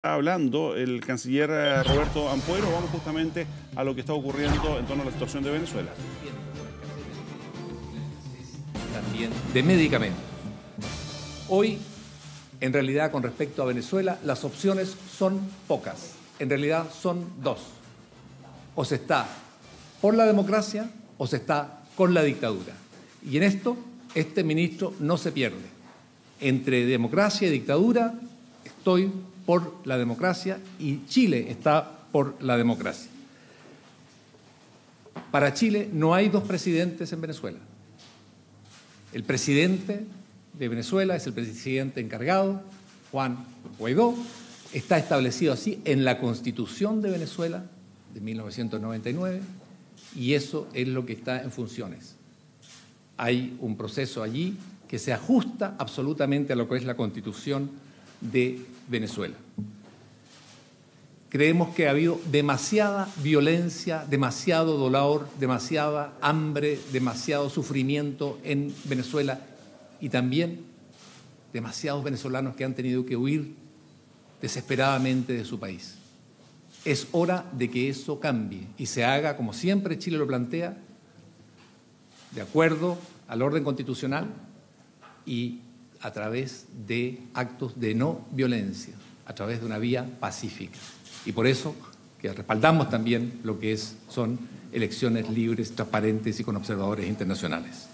hablando el canciller Roberto Ampuero. Vamos justamente a lo que está ocurriendo en torno a la situación de Venezuela. También de medicamentos. Hoy, en realidad, con respecto a Venezuela, las opciones son pocas. En realidad son dos. O se está por la democracia o se está con la dictadura. Y en esto, este ministro no se pierde. Entre democracia y dictadura, estoy por la democracia y Chile está por la democracia. Para Chile no hay dos presidentes en Venezuela. El presidente de Venezuela es el presidente encargado, Juan Guaidó. Está establecido así en la Constitución de Venezuela de 1999 y eso es lo que está en funciones. Hay un proceso allí que se ajusta absolutamente a lo que es la Constitución de Venezuela. Creemos que ha habido demasiada violencia, demasiado dolor, demasiada hambre, demasiado sufrimiento en Venezuela y también demasiados venezolanos que han tenido que huir desesperadamente de su país. Es hora de que eso cambie y se haga, como siempre Chile lo plantea, de acuerdo al orden constitucional y a través de actos de no violencia, a través de una vía pacífica. Y por eso que respaldamos también lo que son elecciones libres, transparentes y con observadores internacionales.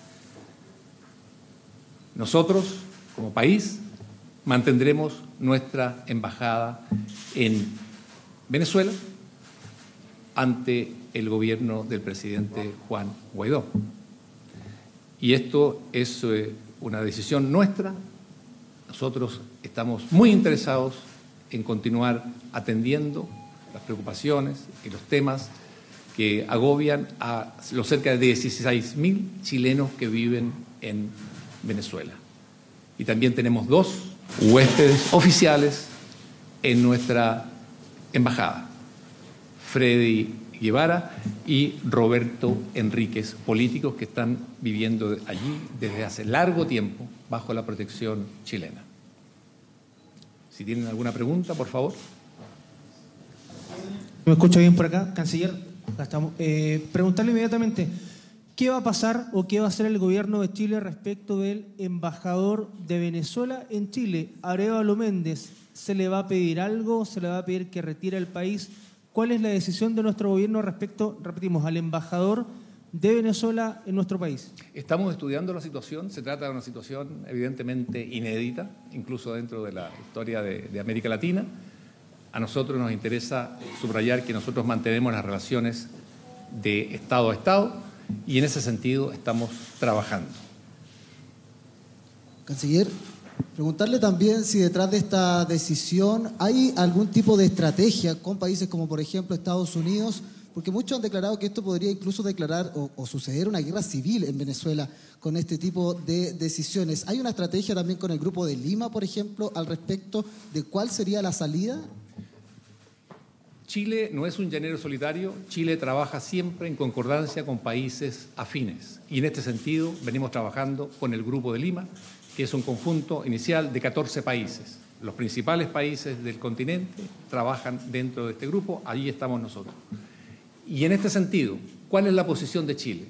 Nosotros, como país, mantendremos nuestra embajada en Venezuela ante el gobierno del presidente Juan Guaidó. Y esto es una decisión nuestra. Nosotros estamos muy interesados en continuar atendiendo las preocupaciones y los temas que agobian a los cerca de 16.000 chilenos que viven en Venezuela. Y también tenemos 2 huéspedes oficiales en nuestra embajada, Freddy Guevara y Roberto Enríquez, políticos que están viviendo allí desde hace largo tiempo bajo la protección chilena. Si tienen alguna pregunta, por favor. ¿Me escucha bien por acá, canciller? Acá estamos. Preguntarle inmediatamente, ¿qué va a pasar o qué va a hacer el gobierno de Chile respecto del embajador de Venezuela en Chile, Arévalo Méndez? ¿Se le va a pedir algo? ¿Se le va a pedir que retire el país? ¿Cuál es la decisión de nuestro gobierno respecto, repetimos, al embajador de Venezuela en nuestro país? Estamos estudiando la situación. Se trata de una situación evidentemente inédita, incluso dentro de la historia de América Latina. A nosotros nos interesa subrayar que nosotros mantenemos las relaciones de Estado a Estado y en ese sentido estamos trabajando. Canciller, preguntarle también si detrás de esta decisión hay algún tipo de estrategia con países como por ejemplo Estados Unidos, porque muchos han declarado que esto podría incluso declarar o suceder una guerra civil en Venezuela con este tipo de decisiones. ¿Hay una estrategia también con el Grupo de Lima, por ejemplo, al respecto de cuál sería la salida? Chile no es un llanero solitario. Chile trabaja siempre en concordancia con países afines y en este sentido venimos trabajando con el Grupo de Lima, que es un conjunto inicial de 14 países. Los principales países del continente trabajan dentro de este grupo, allí estamos nosotros. Y en este sentido, ¿cuál es la posición de Chile?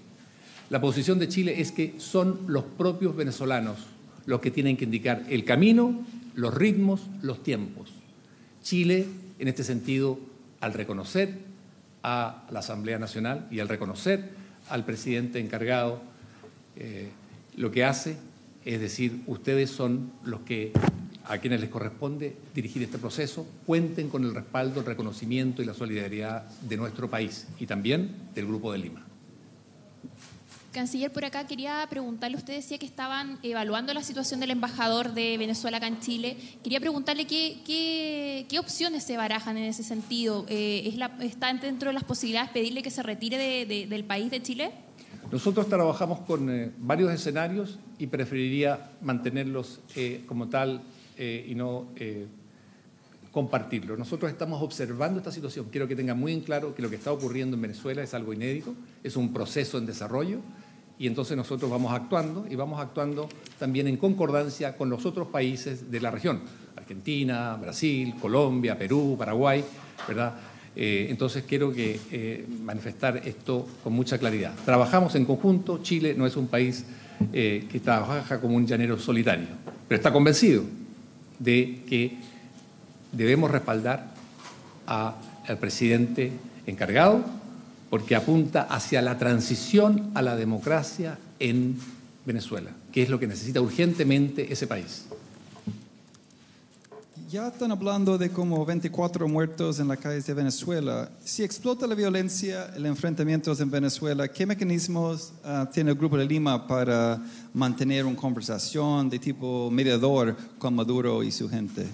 La posición de Chile es que son los propios venezolanos los que tienen que indicar el camino, los ritmos, los tiempos. Chile, en este sentido, al reconocer a la Asamblea Nacional y al reconocer al presidente encargado, lo que hace es decir, ustedes son los que a quienes les corresponde dirigir este proceso, cuenten con el respaldo, el reconocimiento y la solidaridad de nuestro país y también del Grupo de Lima. Canciller, por acá quería preguntarle, usted decía que estaban evaluando la situación del embajador de Venezuela acá en Chile. Quería preguntarle qué opciones se barajan en ese sentido. ¿Está dentro de las posibilidades pedirle que se retire del país de Chile? Nosotros trabajamos con varios escenarios y preferiría mantenerlos como tal y no compartirlo. Nosotros estamos observando esta situación. Quiero que tengan muy en claro que lo que está ocurriendo en Venezuela es algo inédito, es un proceso en desarrollo y entonces nosotros vamos actuando y vamos actuando también en concordancia con los otros países de la región. Argentina, Brasil, Colombia, Perú, Paraguay, ¿verdad? Entonces quiero manifestar esto con mucha claridad. Trabajamos en conjunto. Chile no es un país que trabaja como un llanero solitario, pero está convencido de que debemos respaldar al presidente encargado porque apunta hacia la transición a la democracia en Venezuela, que es lo que necesita urgentemente ese país. Ya están hablando de como 24 muertos en las calles de Venezuela. Si explota la violencia, el enfrentamiento en Venezuela, ¿qué mecanismos tiene el Grupo de Lima para mantener una conversación de tipo mediador con Maduro y su gente?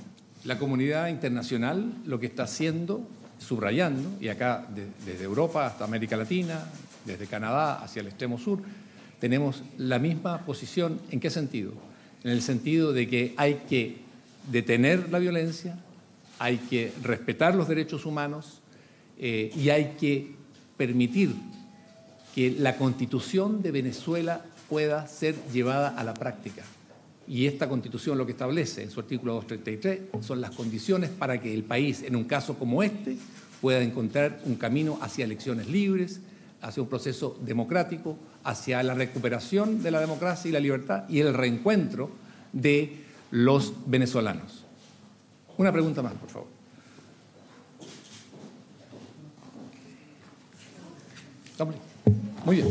La comunidad internacional lo que está haciendo, subrayando, y acá desde Europa hasta América Latina, desde Canadá hacia el extremo sur, tenemos la misma posición. ¿En qué sentido? En el sentido de que hay que detener la violencia, hay que respetar los derechos humanos y hay que permitir que la Constitución de Venezuela pueda ser llevada a la práctica. Y esta Constitución lo que establece en su artículo 233 son las condiciones para que el país, en un caso como este, pueda encontrar un camino hacia elecciones libres, hacia un proceso democrático, hacia la recuperación de la democracia y la libertad y el reencuentro de los venezolanos. Una pregunta más, por favor. Muy bien.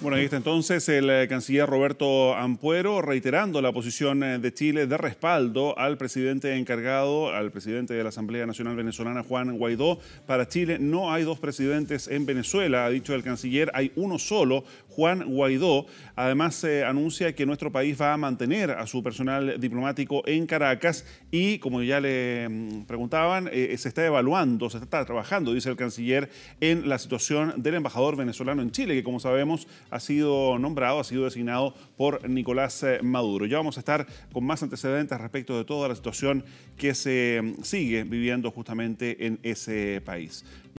Bueno, ahí está entonces el canciller Roberto Ampuero reiterando la posición de Chile de respaldo al presidente encargado, al presidente de la Asamblea Nacional Venezolana, Juan Guaidó. Para Chile no hay dos presidentes en Venezuela, ha dicho el canciller, hay uno solo, Juan Guaidó. Además, anuncia que nuestro país va a mantener a su personal diplomático en Caracas y, como ya le preguntaban, se está evaluando, se está trabajando, dice el canciller, en la situación del embajador venezolano en Chile, que como sabemos ha sido nombrado, ha sido designado por Nicolás Maduro. Ya vamos a estar con más antecedentes respecto de toda la situación que se sigue viviendo justamente en ese país.